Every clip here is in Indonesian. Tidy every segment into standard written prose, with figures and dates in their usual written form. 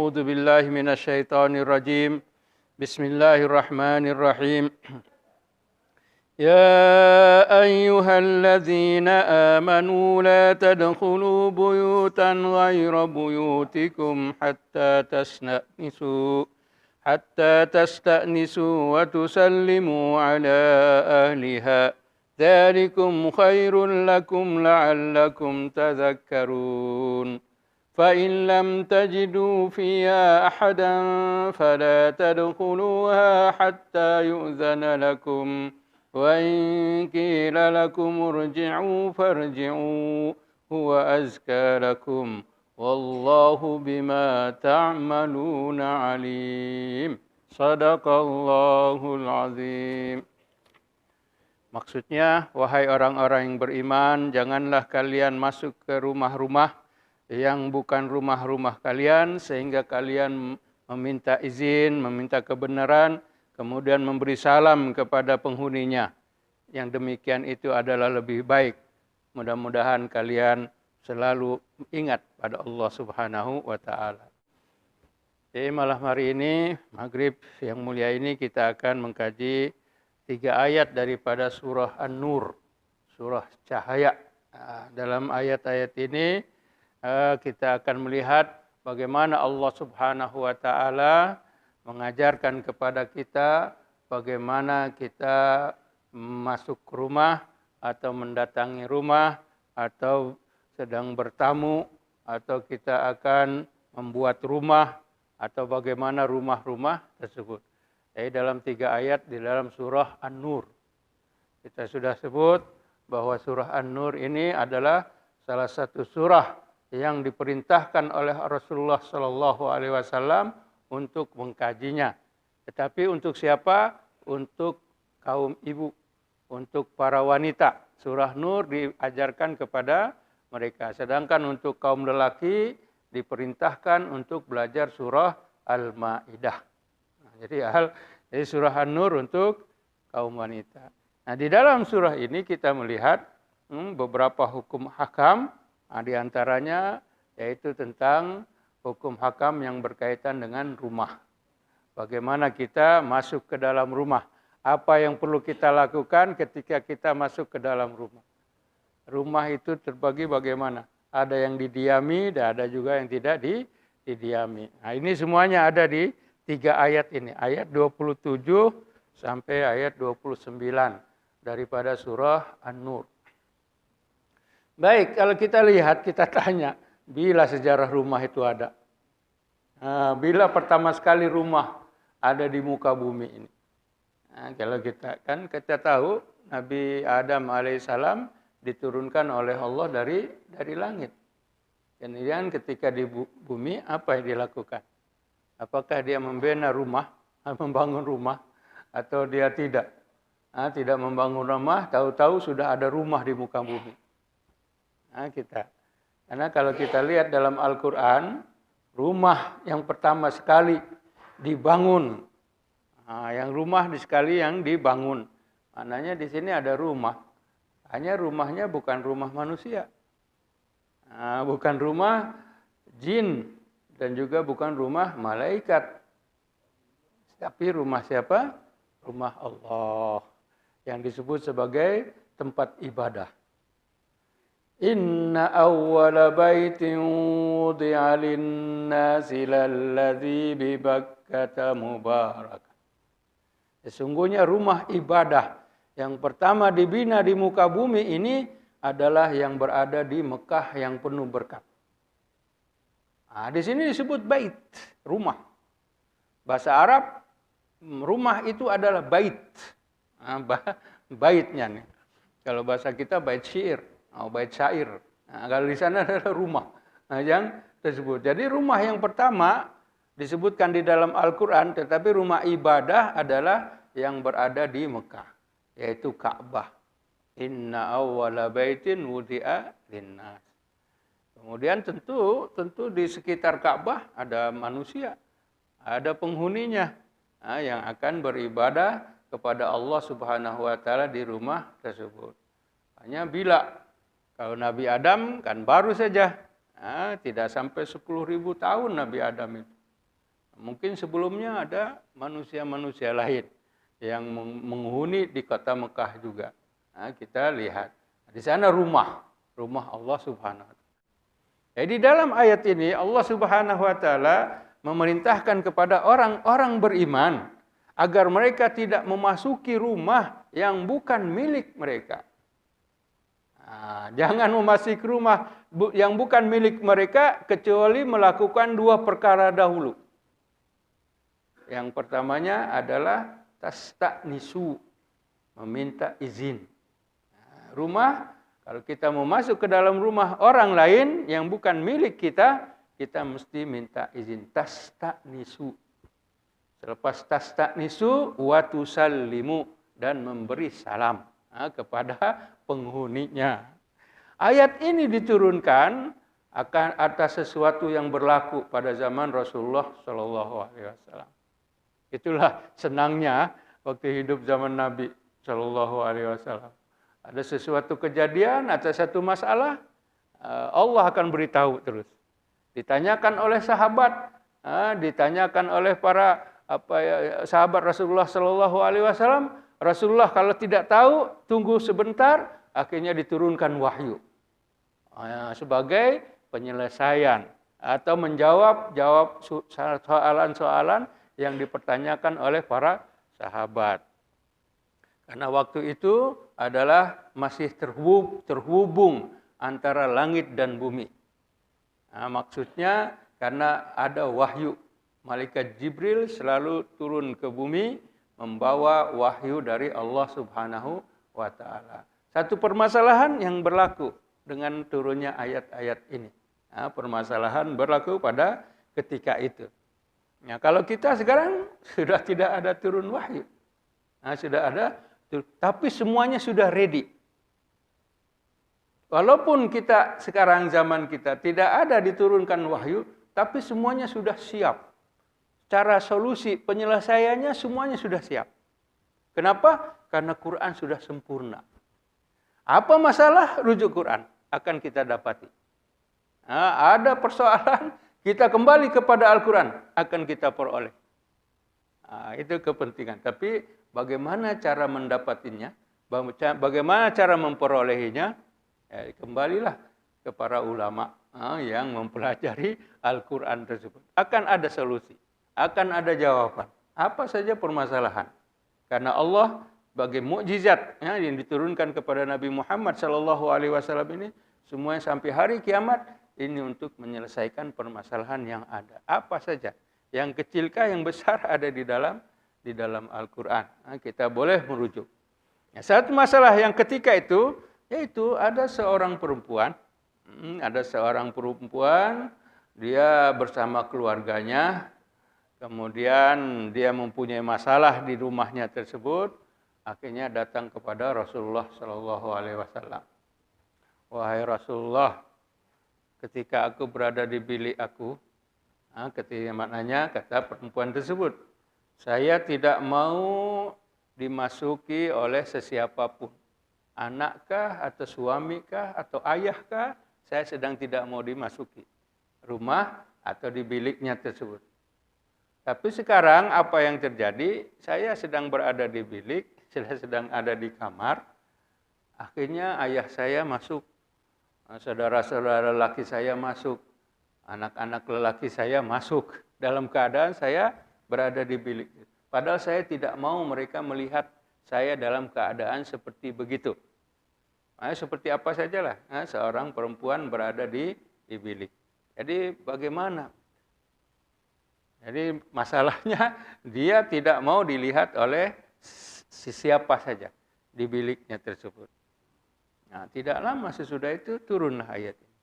أعوذ بالله من الشيطان الرجيم بسم الله الرحمن الرحيم يا أيها الذين آمنوا لا تدخلوا بيوتا غير بيوتكم حتى تستأنسوا وتسلموا على أهلها ذلكم خير لكم لعلكم تذكرون فإن لم تجدوا فيها أحدا فلا تدخلوها حتى يؤذن لكم وإن قيل لكم ارجعوا فارجعوا هو أزكى لكم والله بما تعملون عليم صدق الله العظيم. Maksudnya, wahai orang-orang yang beriman, janganlah kalian masuk ke rumah-rumah yang bukan rumah-rumah kalian, sehingga kalian meminta izin, meminta kebenaran, kemudian memberi salam kepada penghuninya. Yang demikian itu adalah lebih baik. Mudah-mudahan kalian selalu ingat pada Allah Subhanahu wa Ta'ala. Jadi malam hari ini, Maghrib yang mulia ini, kita akan mengkaji 3 ayat daripada surah An-Nur, surah cahaya. Dalam ayat-ayat ini kita akan melihat bagaimana Allah Subhanahu wa Ta'ala mengajarkan kepada kita bagaimana kita masuk rumah atau mendatangi rumah atau sedang bertamu atau kita akan membuat rumah atau bagaimana rumah-rumah tersebut. Jadi dalam 3 ayat di dalam surah An-Nur. Kita sudah sebut bahwa surah An-Nur ini adalah salah satu surah yang diperintahkan oleh Rasulullah SAW untuk mengkajinya. Tetapi untuk siapa? Untuk kaum ibu, untuk para wanita. Surah Nur diajarkan kepada mereka. Sedangkan untuk kaum lelaki diperintahkan untuk belajar surah Al-Maidah. Jadi surah An-Nur untuk kaum wanita. Nah, di dalam surah ini kita melihat beberapa hukum hakam, di antaranya yaitu tentang hukum hakam yang berkaitan dengan rumah. Bagaimana kita masuk ke dalam rumah? Apa yang perlu kita lakukan ketika kita masuk ke dalam rumah? Rumah itu terbagi bagaimana? Ada yang didiami dan ada juga yang tidak didiami. Nah, ini semuanya ada di 3 ayat ini, ayat 27 sampai ayat 29 daripada surah An-Nur. Baik, kalau kita lihat, kita tanya, bila sejarah rumah itu ada? Bila pertama sekali rumah ada di muka bumi ini? Kalau kita tahu, Nabi Adam alaihissalam diturunkan oleh Allah dari langit. Kemudian ketika di bumi, apa yang dilakukan? Apakah dia membina rumah, membangun rumah, atau dia tidak? Tidak membangun rumah, tahu-tahu sudah ada rumah di muka bumi. Karena kalau kita lihat dalam Al-Quran, rumah yang pertama sekali dibangun, yang rumah sekali yang dibangun, maknanya di sini ada rumah. Hanya rumahnya bukan rumah manusia, bukan rumah jin, dan juga bukan rumah malaikat. Tapi rumah siapa? Rumah Allah. Yang disebut sebagai tempat ibadah. Inna awwala baitin wudi'a lin-nasi lalladzi bi Bakkata mubarakan. Sesungguhnya rumah ibadah yang pertama dibina di muka bumi ini adalah yang berada di Mekah yang penuh berkat. Di sini disebut bait, rumah. Bahasa Arab, rumah itu adalah bait. Baitnya nih. Kalau bahasa kita bait syair, bait syair. Kalau di sana adalah rumah yang tersebut. Jadi rumah yang pertama disebutkan di dalam Al-Quran, tetapi rumah ibadah adalah yang berada di Mekah, yaitu Ka'bah. Inna awwala baitin wudi'a linnas. Kemudian tentu di sekitar Ka'bah ada manusia, ada penghuninya yang akan beribadah kepada Allah Subhanahu wa Ta'ala di rumah tersebut. Hanya bila kalau Nabi Adam kan baru saja, tidak sampai 10.000 tahun Nabi Adam itu. Mungkin sebelumnya ada manusia-manusia lain yang menghuni di kota Mekah juga. Nah, kita lihat di sana rumah Allah Subhanahu wa taala. Jadi dalam ayat ini Allah Subhanahu wa taala memerintahkan kepada orang-orang beriman agar mereka tidak memasuki rumah yang bukan milik mereka. Nah, jangan memasuki rumah yang bukan milik mereka kecuali melakukan dua perkara dahulu. Yang pertamanya adalah tasta'nisu, meminta izin. Nah, rumah, kalau kita mau masuk ke dalam rumah orang lain yang bukan milik kita, kita mesti minta izin. Tasta'nisu. Selepas tasta'nisu, wa tusallimu, dan memberi salam kepada penghuninya. Ayat ini diturunkan akan atas sesuatu yang berlaku pada zaman Rasulullah Shallallahu Alaihi Wasallam. Itulah senangnya waktu hidup zaman Nabi Shallallahu Alaihi Wasallam. Ada sesuatu kejadian atau satu masalah, Allah akan beritahu terus. Ditanyakan oleh sahabat, ditanyakan oleh para sahabat Rasulullah Shallallahu Alaihi Wasallam. Rasulullah kalau tidak tahu, tunggu sebentar, akhirnya diturunkan wahyu sebagai penyelesaian atau menjawab soalan-soalan yang dipertanyakan oleh para sahabat. Karena waktu itu adalah masih terhubung antara langit dan bumi. Nah, maksudnya karena ada wahyu. Malaikat Jibril selalu turun ke bumi membawa wahyu dari Allah Subhanahu wa taala. Satu permasalahan yang berlaku dengan turunnya ayat-ayat ini. Nah, permasalahan berlaku pada ketika itu. Nah, kalau kita sekarang sudah tidak ada turun wahyu. Nah, sudah ada, tapi semuanya sudah ready. Walaupun kita sekarang zaman kita tidak ada diturunkan wahyu, tapi semuanya sudah siap. Cara solusi penyelesaiannya semuanya sudah siap. Kenapa? Karena Quran sudah sempurna. Apa masalah? Rujuk Quran akan kita dapati. Nah, ada persoalan, kita kembali kepada Al-Quran akan kita peroleh. Nah, itu kepentingan. Tapi bagaimana cara mendapatinya? Bagaimana cara memperolehinya? Kembalilah ke para ulama yang mempelajari Al-Quran tersebut. Akan ada solusi. Akan ada jawaban. Apa saja permasalahan. Karena Allah bagi mukjizat yang diturunkan kepada Nabi Muhammad SAW ini, semuanya sampai hari kiamat, ini untuk menyelesaikan permasalahan yang ada. Apa saja. Yang kecilkah, yang besar ada di dalam Al-Quran. Nah, kita boleh merujuk. Nah, satu masalah yang ketika itu, yaitu ada seorang perempuan. Dia bersama keluarganya. Kemudian dia mempunyai masalah di rumahnya tersebut, akhirnya datang kepada Rasulullah Shallallahu Alaihi Wasallam. Wahai Rasulullah, ketika aku berada di bilik aku, maknanya kata perempuan tersebut, saya tidak mau dimasuki oleh sesiapapun, anakkah atau suamikah atau ayahkah, saya sedang tidak mau dimasuki rumah atau di biliknya tersebut. Tapi sekarang apa yang terjadi, saya sedang berada di bilik, saya sedang ada di kamar, akhirnya ayah saya masuk, saudara-saudara lelaki saya masuk, anak-anak lelaki saya masuk, dalam keadaan saya berada di bilik. Padahal saya tidak mau mereka melihat saya dalam keadaan seperti begitu. Seperti apa sajalah, seorang perempuan berada di bilik. Jadi bagaimana? Jadi masalahnya dia tidak mau dilihat oleh siapa saja di biliknya tersebut. Nah, tidak lama sesudah itu turunlah ayat ini.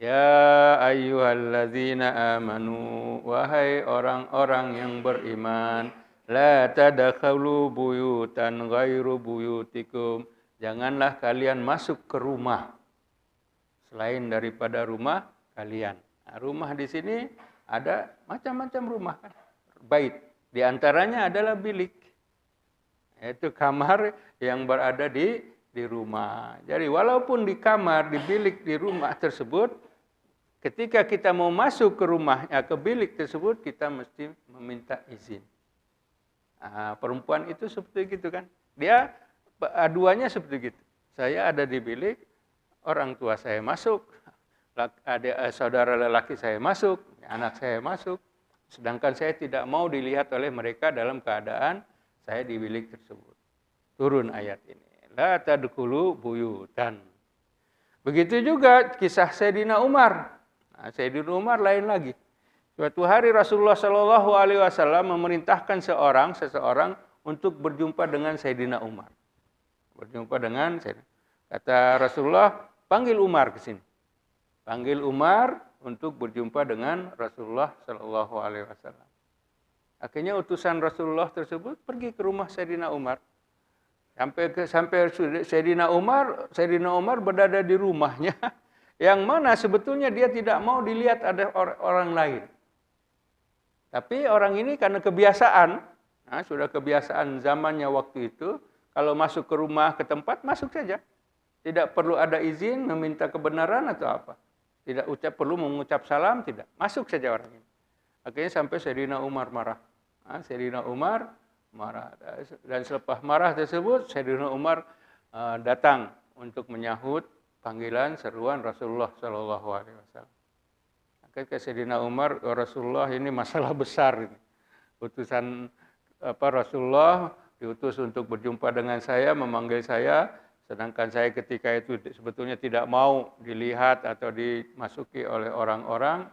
Ya ayyuhalladzina amanu, wahai orang-orang yang beriman, la tadkhulu buyutan ghairu buyutikum. Janganlah kalian masuk ke rumah selain daripada rumah kalian. Nah, rumah di sini ada macam-macam rumah kan, bait. Di antaranya adalah bilik, yaitu kamar yang berada di rumah. Jadi walaupun di kamar, di bilik, di rumah tersebut, ketika kita mau masuk ke rumahnya, ke bilik tersebut, kita mesti meminta izin. Nah, perempuan itu seperti gitu kan. Dia aduannya seperti gitu. Saya ada di bilik, orang tua saya masuk, saudara lelaki saya masuk, anak saya masuk, sedangkan saya tidak mau dilihat oleh mereka dalam keadaan saya di bilik tersebut. Turun ayat ini. La tadkhulu buyutan. Begitu juga kisah Sayyidina Umar. Nah, Sayyidina Umar lain lagi. Suatu hari Rasulullah Shallallahu Alaihi Wasallam memerintahkan seseorang untuk berjumpa dengan Sayyidina Umar. Berjumpa dengan Sayyidina. Kata Rasulullah, panggil Umar ke sini. Panggil Umar untuk berjumpa dengan Rasulullah Shallallahu Alaihi Wasallam. Akhirnya utusan Rasulullah tersebut pergi ke rumah Sayyidina Umar. Sampai Sayyidina Umar berada di rumahnya, yang mana sebetulnya dia tidak mau dilihat ada orang lain. Tapi orang ini karena kebiasaan, sudah kebiasaan zamannya waktu itu, kalau masuk ke rumah, ke tempat, masuk saja. Tidak perlu ada izin, meminta kebenaran atau apa. Tidak perlu mengucap salam, tidak. Masuk saja orang ini. Akhirnya sampai Sayyidina Umar marah. Sayyidina Umar marah. Dan selepas marah tersebut, Sayyidina Umar datang untuk menyahut panggilan seruan Rasulullah Shallallahu Alaihi Wasallam. Akhirnya Sayyidina Umar, Rasulullah ini masalah besar ini. Utusan Rasulullah diutus untuk berjumpa dengan saya, memanggil saya, sedangkan saya ketika itu sebetulnya tidak mau dilihat atau dimasuki oleh orang-orang,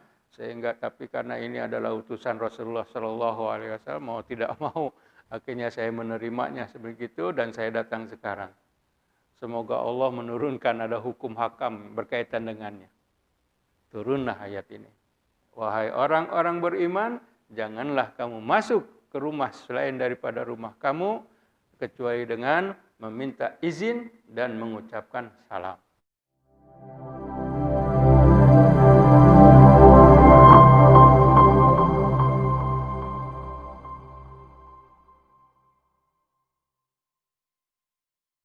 tapi karena ini adalah utusan Rasulullah Shallallahu Alaihi Wasallam, mau tidak mau, akhirnya saya menerimanya sebegitu dan saya datang sekarang. Semoga Allah menurunkan ada hukum hakam berkaitan dengannya. Turunlah ayat ini. Wahai orang-orang beriman, janganlah kamu masuk ke rumah selain daripada rumah kamu, kecuali dengan meminta izin dan mengucapkan salam.